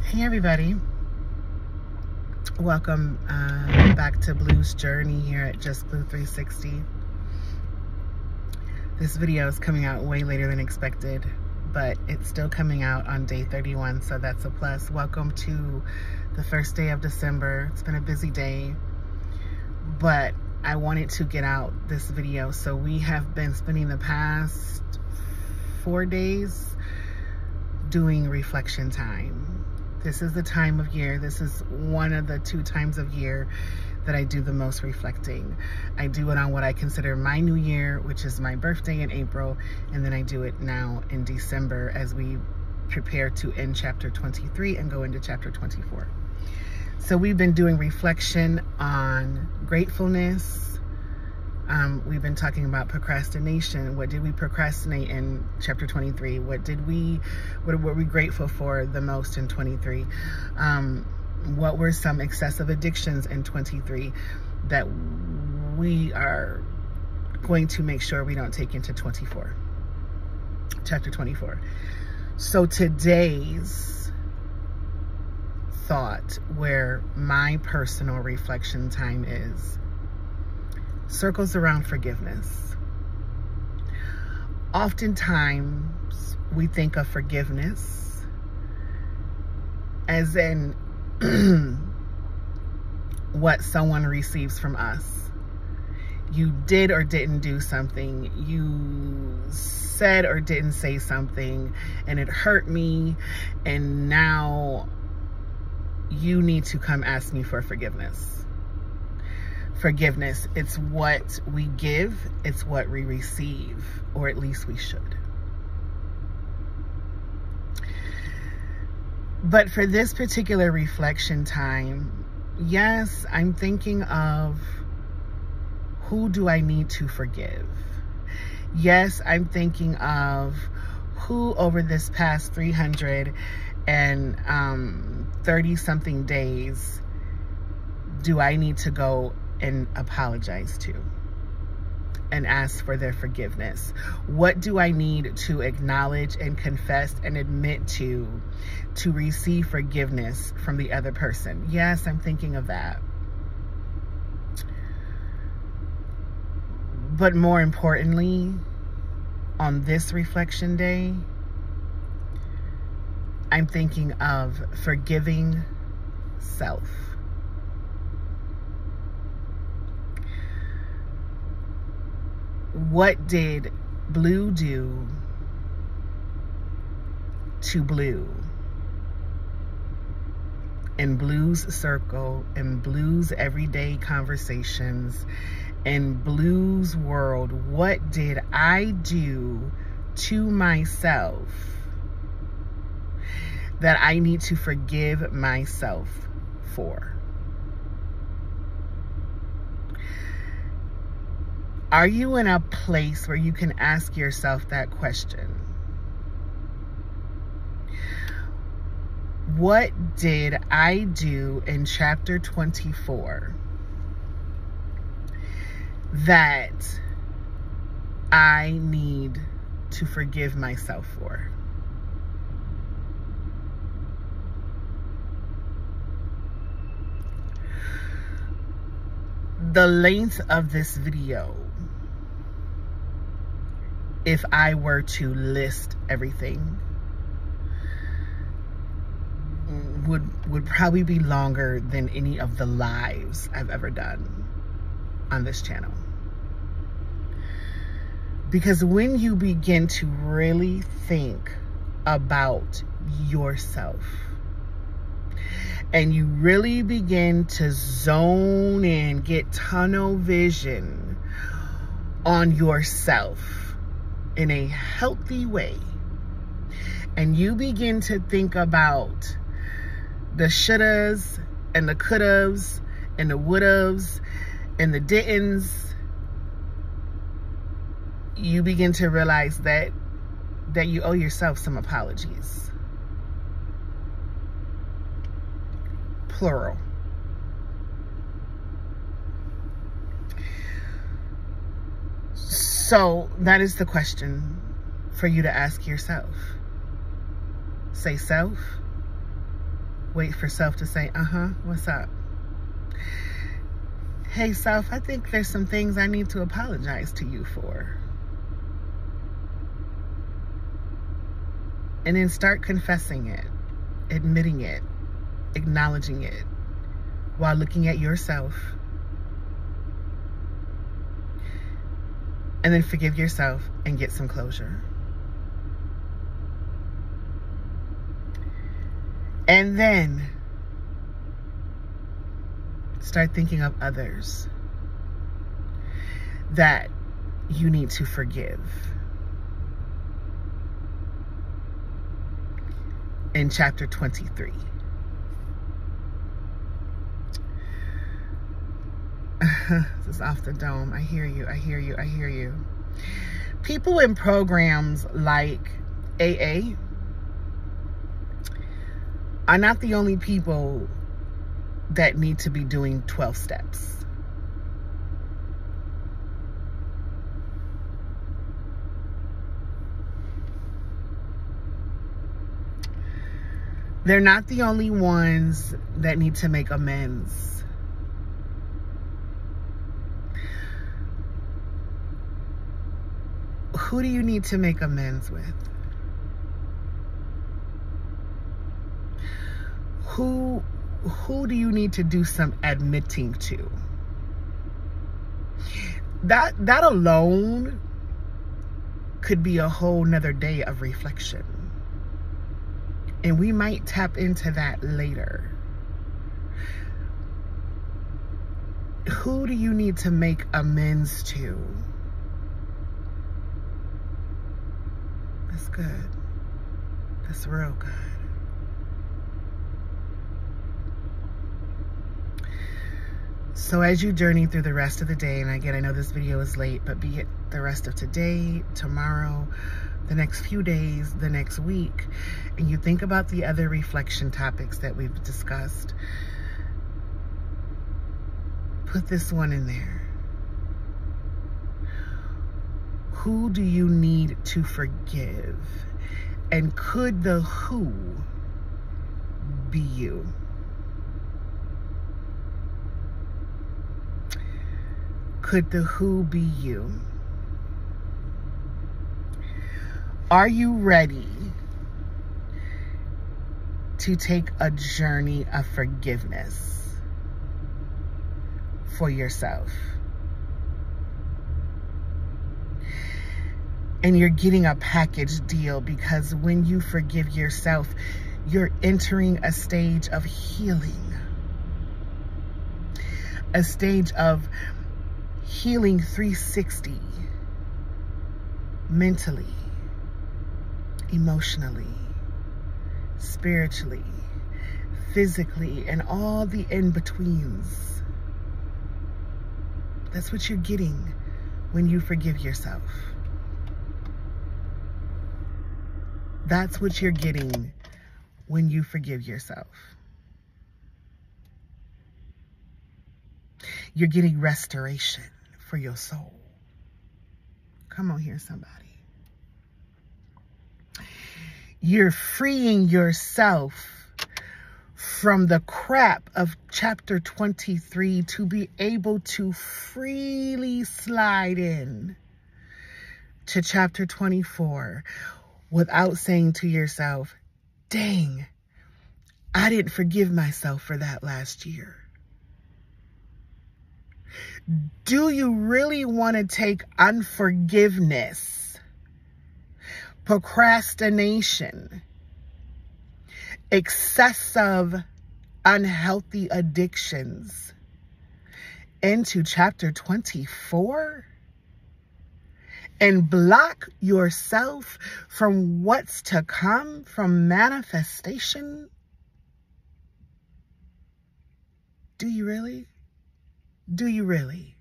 Hey everybody, welcome back to Blue's Journey here at Just Blue 360. This video is coming out way later than expected, but it's still coming out on day 31, so that's a plus. Welcome to the first day of December. It's been a busy day, but I wanted to get out this video. So we have been spending the past 4 days doing reflection time. This is the time of year. This is one of the 2 times of year that I do the most reflecting. I do it on what I consider my new year, which is my birthday in April, and then I do it now in December as we prepare to end chapter 23 and go into chapter 24. So we've been doing reflection on gratefulness. We've been talking about procrastination. What did we procrastinate in chapter 23? What were we grateful for the most in 23? What were some excessive addictions in 23 that we are going to make sure we don't take into chapter 24. So today's thought, where my personal reflection time is, circles around forgiveness. Oftentimes, we think of forgiveness as in what someone receives from us. You did or didn't do something. You said or didn't say something, and it hurt me, and now you need to come ask me for forgiveness. Forgiveness, it's what we give, it's what we receive, or at least we should. But for this particular reflection time, yes, I'm thinking of who do I need to forgive? Yes, I'm thinking of who over this past 330 something days do I need to go and apologize to and ask for their forgiveness? What do I need to acknowledge and confess and admit to receive forgiveness from the other person? Yes, I'm thinking of that. But more importantly, on this reflection day, I'm thinking of forgiving self. What did Blue do to Blue in Blue's circle, in Blue's everyday conversations, in Blue's world? What did I do to myself that I need to forgive myself for? Are you in a place where you can ask yourself that question? What did I do in chapter 24 that I need to forgive myself for? The length of this video, if I were to list everything, would probably be longer than any of the lives I've ever done on this channel. Because when you begin to really think about yourself and you really begin to zone in, get tunnel vision on yourself in a healthy way, and you begin to think about the shouldas and the couldas and the would'ves and the didn'ts, you begin to realize that you owe yourself some apologies. Plural. So that is the question for you to ask yourself. Say self, Wait for self to say, what's up? Hey, self, I think there's some things I need to apologize to you for. And then start confessing it, admitting it, acknowledging it, while looking at yourself. And then forgive yourself and get some closure. And then start thinking of others that you need to forgive. In chapter 23. This is off the dome. I hear you. I hear you. I hear you. People in programs like AA are not the only people that need to be doing 12 steps. They're not the only ones that need to make amends. Who do you need to make amends with? Who do you need to do some admitting to? That alone could be a whole nother day of reflection. And we might tap into that later. Who do you need to make amends to? That's good. That's real good. So as you journey through the rest of the day, and again, I know this video is late, but be it the rest of today, tomorrow, the next few days, the next week, and you think about the other reflection topics that we've discussed, put this one in there. Who do you need to forgive? And could the who be you? Could the who be you? Are you ready to take a journey of forgiveness for yourself? And you're getting a package deal, because when you forgive yourself, you're entering a stage of healing. A stage of healing 360, mentally, emotionally, spiritually, physically, and all the in-betweens. That's what you're getting when you forgive yourself. That's what you're getting when you forgive yourself. You're getting restoration for your soul. Come on here, somebody. You're freeing yourself from the crap of chapter 23 to be able to freely slide in to chapter 24 without saying to yourself, dang, I didn't forgive myself for that last year. Do you really want to take unforgiveness, procrastination, excessive unhealthy addictions into chapter 24 and block yourself from what's to come, from manifestation? Do you really? Do you really?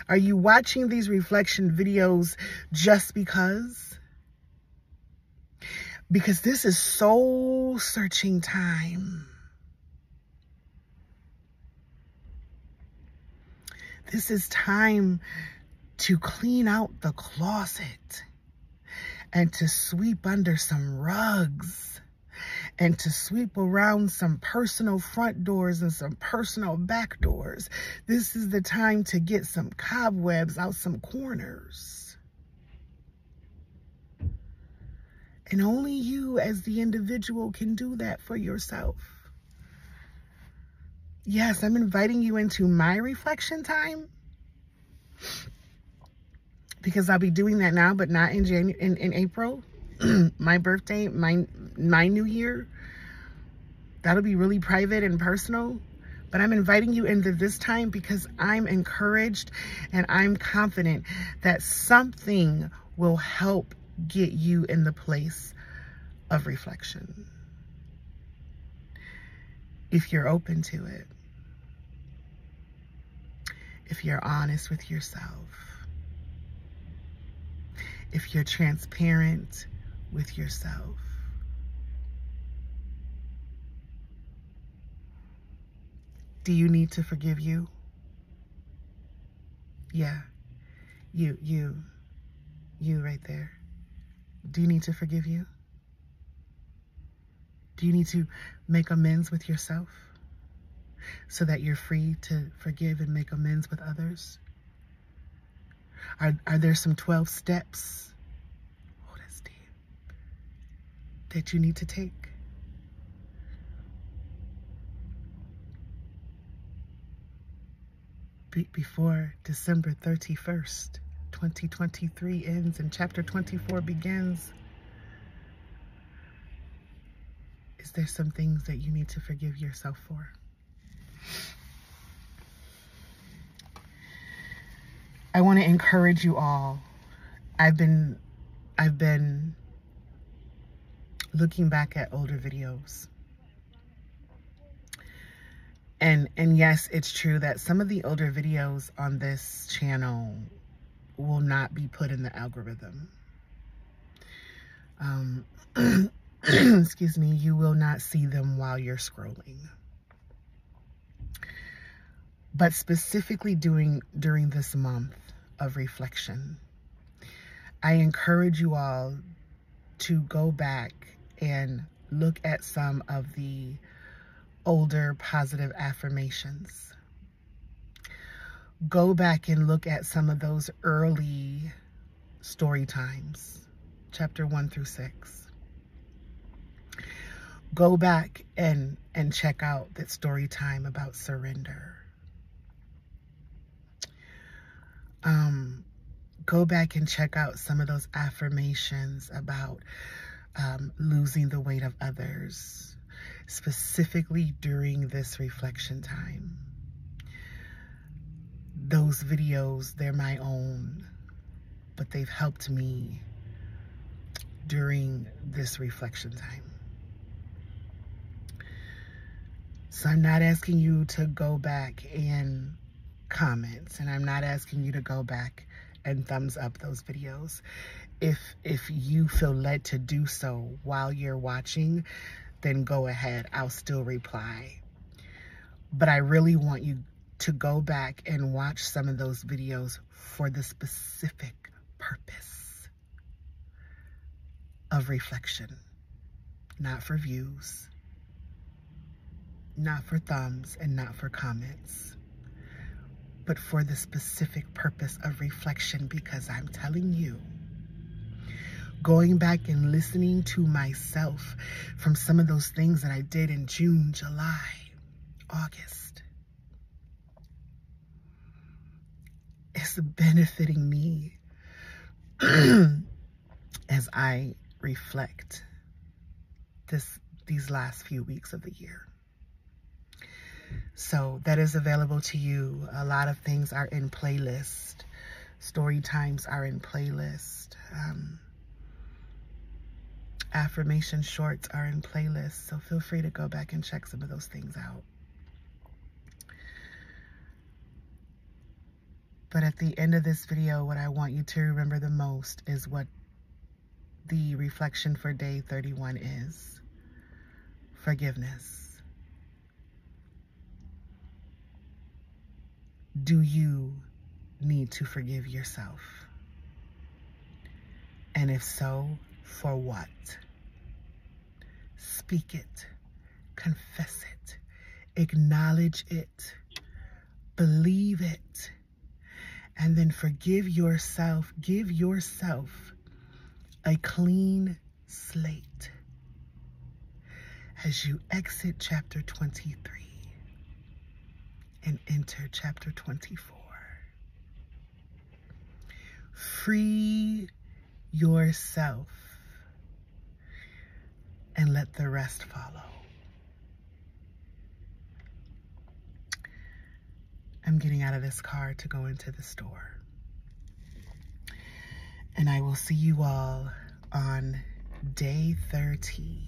Are you watching these reflection videos just because? Because this is soul searching time. This is time to clean out the closet and to sweep under some rugs and to sweep around some personal front doors and some personal back doors. This is the time to get some cobwebs out some corners. And only you as the individual can do that for yourself. Yes, I'm inviting you into my reflection time, because I'll be doing that now, but not in April. My birthday, my new year, that'll be really private and personal. But I'm inviting you into this time because I'm encouraged and I'm confident that something will help get you in the place of reflection, if you're open to it, if you're honest with yourself, if you're transparent with yourself. Do you need to forgive you? Yeah, you right there. Do you need to forgive you? Do you need to make amends with yourself so that you're free to forgive and make amends with others? Are there some 12 steps, oh, that's deep, that you need to take? Before December 31st, 2023 ends and chapter 24 begins. Is there some things that you need to forgive yourself for? I want to encourage you all. I've been looking back at older videos. And yes, it's true that some of the older videos on this channel will not be put in the algorithm. Excuse me, you will not see them while you're scrolling. But specifically during this month of reflection, I encourage you all to go back and look at some of the older positive affirmations. Go back and look at some of those early story times, chapter 1 through 6. Go back and check out that story time about surrender. Go back and check out some of those affirmations about losing the weight of others, specifically during this reflection time. Those videos, they're my own, but they've helped me during this reflection time. So I'm not asking you to go back and comment, and I'm not asking you to go back and thumbs up those videos. If you feel led to do so while you're watching, then go ahead. I'll still reply. But I really want you to go back and watch some of those videos for the specific purpose of reflection, not for views, not for thumbs, and not for comments, but for the specific purpose of reflection. Because I'm telling you, going back and listening to myself from some of those things that I did in June, July, August, is benefiting me as I reflect these last few weeks of the year. So that is available to you. A lot of things are in playlist. Story times are in playlist. Affirmation shorts are in playlist. So feel free to go back and check some of those things out. But at the end of this video, what I want you to remember the most is what the reflection for day 31 is. Forgiveness. Do you need to forgive yourself? And if so, for what? speak it, confess it, acknowledge it, believe it, and then forgive yourself. Give yourself a clean slate as you exit chapter 23 and enter chapter 24. Free yourself and let the rest follow. I'm getting out of this car to go into the store. And I will see you all on day 30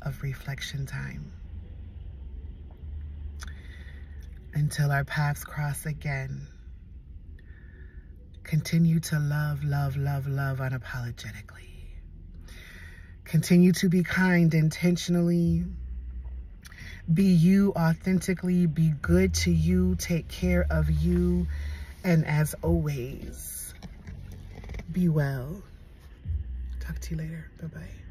of reflection time. Until our paths cross again, continue to love, love, love, love unapologetically. Continue to be kind intentionally. Be you authentically. Be good to you. Take care of you. And as always, be well. Talk to you later. Bye-bye.